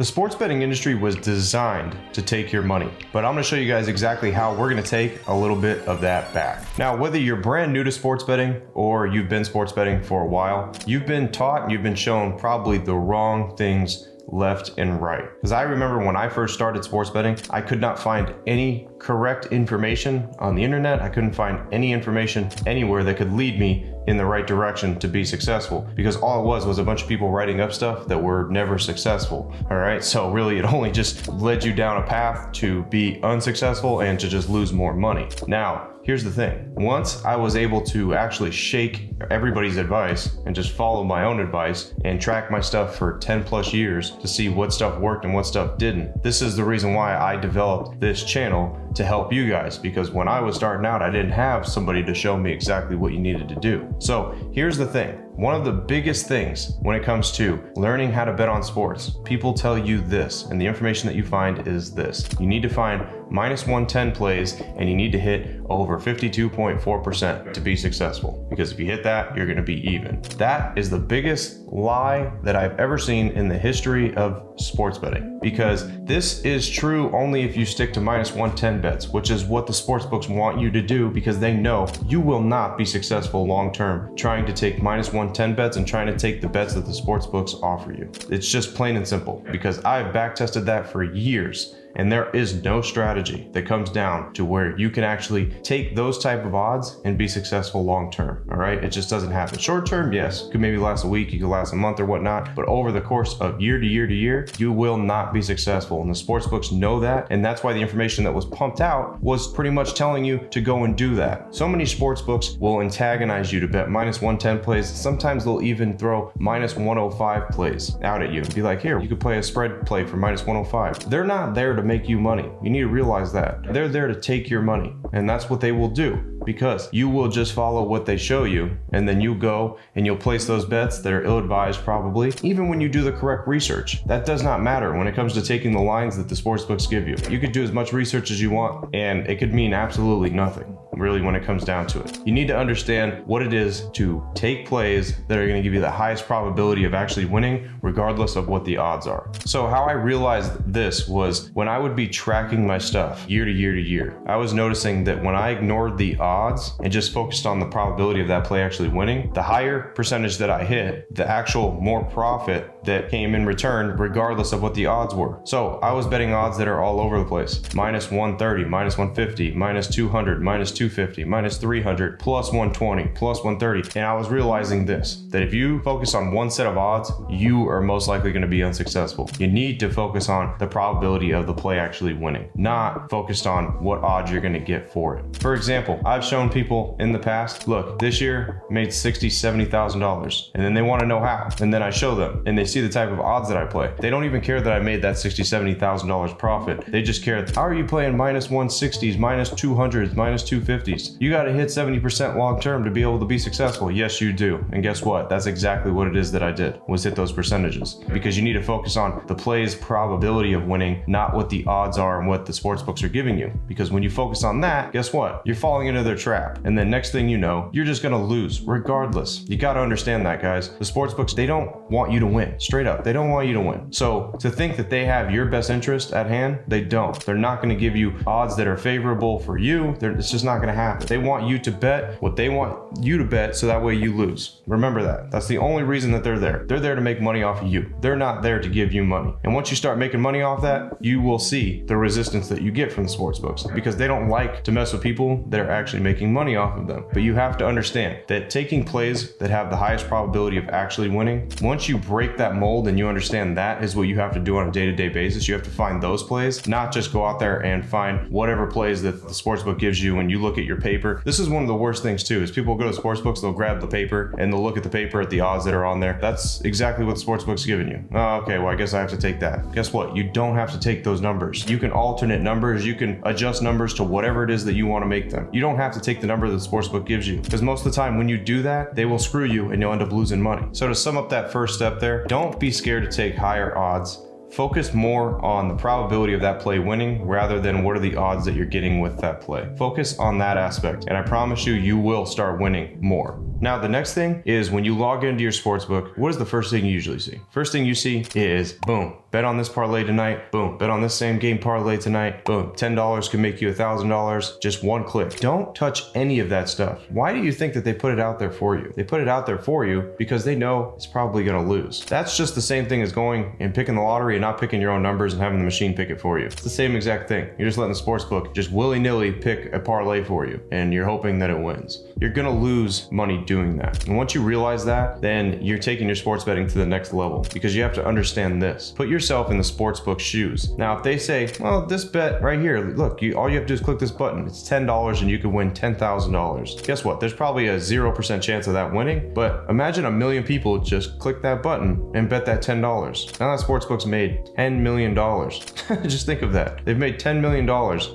The sports betting industry was designed to take your money, but I'm going to show you guys exactly how we're going to take a little bit of that back. Now, whether you're brand new to sports betting or you've been sports betting for a while, you've been taught and you've been shown probably the wrong things left and right. Because I remember when I first started sports betting, I could not find any correct information on the internet. I couldn't find any information anywhere that could lead me in the right direction to be successful, because all it was a bunch of people writing up stuff that were never successful. All right, so really it only just led you down a path to be unsuccessful and to just lose more money. Now, here's the thing. Once I was able to actually shake everybody's advice and just follow my own advice and track my stuff for 10 plus years to see what stuff worked and what stuff didn't, this is the reason why I developed this channel to help you guys, because when I was starting out, I didn't have somebody to show me exactly what you needed to do. So here's the thing. One of the biggest things when it comes to learning how to bet on sports, people tell you this, and the information that you find is this. You need to find minus 110 plays and you need to hit over 52.4% to be successful. Because if you hit that, you're gonna be even. That is the biggest lie that I've ever seen in the history of sports betting. Because this is true only if you stick to minus 110 bets, which is what the sportsbooks want you to do, because they know you will not be successful long-term trying to take minus 110 bets and trying to take the bets that the sportsbooks offer you. It's just plain and simple, because I've back-tested that for years. And there is no strategy that comes down to where you can actually take those type of odds and be successful long term. All right, it just doesn't happen. Short term, yes, it could maybe last a week, you could last a month or whatnot, but over the course of year to year to year, you will not be successful. And the sports books know that, and that's why the information that was pumped out was pretty much telling you to go and do that. So many sports books will antagonize you to bet minus 110 plays. Sometimes they'll even throw minus 105 plays out at you and be like, here, you could play a spread play for minus 105. They're not there to make you money. You need to realize that. They're there to take your money, and that's what they will do, because you will just follow what they show you, and then you go and you'll place those bets that are ill-advised probably, even when you do the correct research. That does not matter when it comes to taking the lines that the sportsbooks give you. You could do as much research as you want, and it could mean absolutely nothing, really, when it comes down to it. You need to understand what it is to take plays that are going to give you the highest probability of actually winning, regardless of what the odds are. So how I realized this was when I would be tracking my stuff year to year to year, I was noticing that when I ignored the odds and just focused on the probability of that play actually winning, the higher percentage that I hit, the actual more profit that came in return, regardless of what the odds were. So I was betting odds that are all over the place. Minus 130, minus 150, minus 200, minus 250, minus 300, plus 120, plus 130. And I was realizing this, that if you focus on one set of odds, you are most likely going to be unsuccessful. You need to focus on the probability of the play actually winning, not focused on what odds you're going to get for it. For example, I've shown people in the past, look, this year made $60,000, $70,000, and then they want to know how. And then I show them, and they see the type of odds that I play. They don't even care that I made that $60,000, $70,000 profit. They just care, how are you playing minus 160s, minus 200s, minus 250s? You got to hit 70% long term to be able to be successful. Yes, you do. And guess what? That's exactly what it is that I did, was hit those percentages. Because you need to focus on the play's probability of winning, not what the odds are and what the sports books are giving you. Because when you focus on that, guess what? You're falling into their trap. And then next thing you know, you're just going to lose regardless. You got to understand that, guys. The sports books, they don't want you to win. Straight up, they don't want you to win. So to think that they have your best interest at hand, they don't. They're not going to give you odds that are favorable for you. It's just not going to happen. They want you to bet what they want you to bet, so that way you lose. Remember that. That's the only reason that they're there. They're there to make money off of you. They're not there to give you money. And once you start making money off that, you will see the resistance that you get from the sports books, because they don't like to mess with people that are actually making money off of them. But you have to understand that taking plays that have the highest probability of actually winning, once you break that mold and you understand that is what you have to do on a day-to-day basis, you have to find those plays, not just go out there and find whatever plays that the sportsbook gives you when you look at your paper. This is one of the worst things too, is people go to sportsbooks, they'll grab the paper and they'll look at the paper at the odds that are on there. That's exactly what the sportsbook's giving you. Oh, okay, well, I guess I have to take that. Guess what? You don't have to take those numbers. You can alternate numbers, you can adjust numbers to whatever it is that you want to make them. You don't have to take the number that the sportsbook gives you, because most of the time when you do that, they will screw you and you'll end up losing money. So to sum up that first step there, don't be scared to take higher odds. Focus more on the probability of that play winning rather than what are the odds that you're getting with that play. Focus on that aspect, and I promise you, you will start winning more. Now, the next thing is when you log into your sportsbook, what is the first thing you usually see? First thing you see is, boom, Bet on this parlay tonight, boom. Bet on this same game parlay tonight, boom. $10 can make you $1,000, just one click. Don't touch any of that stuff. Why do you think that they put it out there for you? They put it out there for you because they know it's probably gonna lose. That's just the same thing as going and picking the lottery and not picking your own numbers and having the machine pick it for you. It's the same exact thing. You're just letting the sportsbook just willy-nilly pick a parlay for you and you're hoping that it wins. You're gonna lose money doing that. And once you realize that, then you're taking your sports betting to the next level because you have to understand this. Put yourself in the sportsbook's shoes. Now, if they say, well, this bet right here, look, all you have to do is click this button. It's $10 and you can win $10,000. Guess what? There's probably a 0% chance of that winning, but imagine 1 million people just click that button and bet that $10. Now that sportsbook's made $10 million. Just think of that. They've made $10 million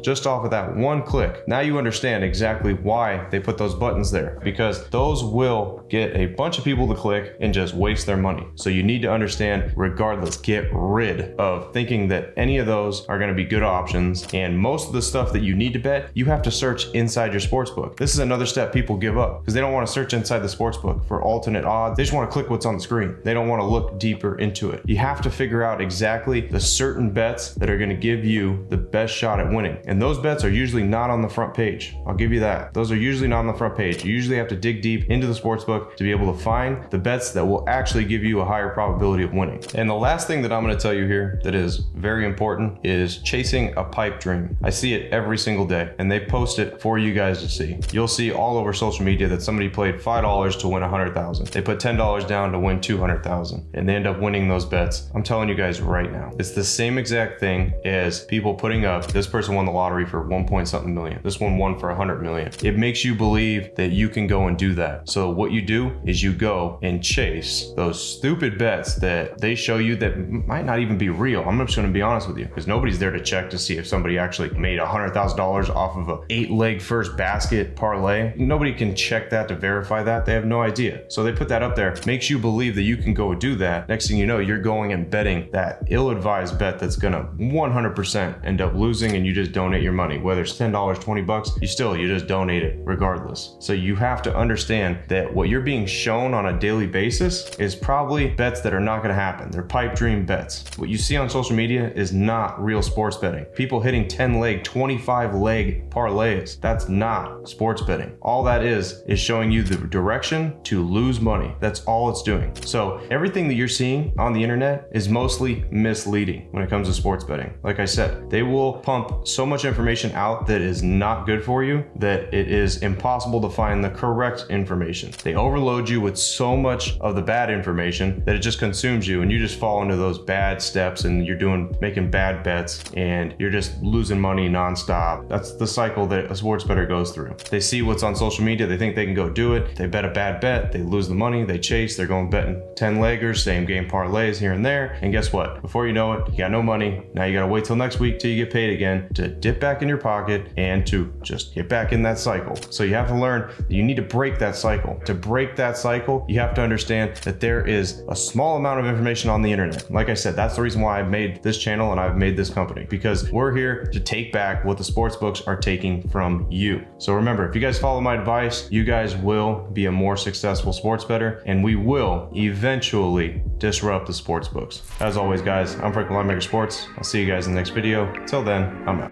just off of that one click. Now you understand exactly why they put those buttons there, because those will get a bunch of people to click and just waste their money. So you need to understand, regardless, get rid of thinking that any of those are going to be good options. And most of the stuff that you need to bet, you have to search inside your sportsbook. This is another step people give up because they don't want to search inside the sportsbook for alternate odds. They just want to click what's on the screen. They don't want to look deeper into it. You have to figure out exactly the certain bets that are going to give you the best shot at winning. And those bets are usually not on the front page. I'll give you that. Those are usually not on the front page. You usually have to dig deep into the sportsbook to be able to find the bets that will actually give you a higher probability of winning. And the last thing that I'm going to tell you here that is very important is chasing a pipe dream. I see it every single day and they post it for you guys to see. You'll see all over social media that somebody played $5 to win 100,000. They put $10 down to win 200,000 and they end up winning those bets. I'm telling you guys right now, it's the same exact thing as people putting up, this person won the lottery for 1 point something million. This one won for 100 million. It makes you believe that you can go and do that. So what you do is you go and chase those stupid bets that they show you that might not even be real. I'm just going to be honest with you because nobody's there to check to see if somebody actually made $100,000 off of a 8-leg first basket parlay. Nobody can check that to verify that. They have no idea. So they put that up there, makes you believe that you can go do that. Next thing you know, you're going and betting that ill-advised bet that's going to 100% end up losing and you just donate your money. Whether it's $10, $20, you just donate it regardless. So you have to understand that what you're being shown on a daily basis is probably bets that are not going to happen. They're pipe dream bets. What you see on social media is not real sports betting. People hitting 10-leg, 25-leg parlays. That's not sports betting. All that is showing you the direction to lose money. That's all it's doing. So everything that you're seeing on the internet is mostly misleading when it comes to sports betting. Like I said, they will pump so much information out that is not good for you that it is impossible to find the correct information. They overload you with so much of the bad information that it just consumes you and you just fall into those bad steps and you're making bad bets and you're just losing money nonstop. That's the cycle that a sports bettor goes through. They see what's on social media, they think they can go do it, they bet a bad bet, they lose the money, they chase, they're going betting 10-leggers, same game parlays here and there, and guess what? Before you know it, you got no money. Now you gotta wait till next week till you get paid again to dip back in your pocket and to just get back in that cycle. So you have to learn that you need to break that cycle. To break that cycle, you have to understand that there is a small amount of information on the internet. Like I said, that's the reason why I've made this channel and I've made this company, because we're here to take back what the sports books are taking from you. So remember, if you guys follow my advice, you guys will be a more successful sports bettor and we will eventually disrupt the sports books. As always, guys, I'm Frank from Linemaker Sports. I'll see you guys in the next video. Till then, I'm out.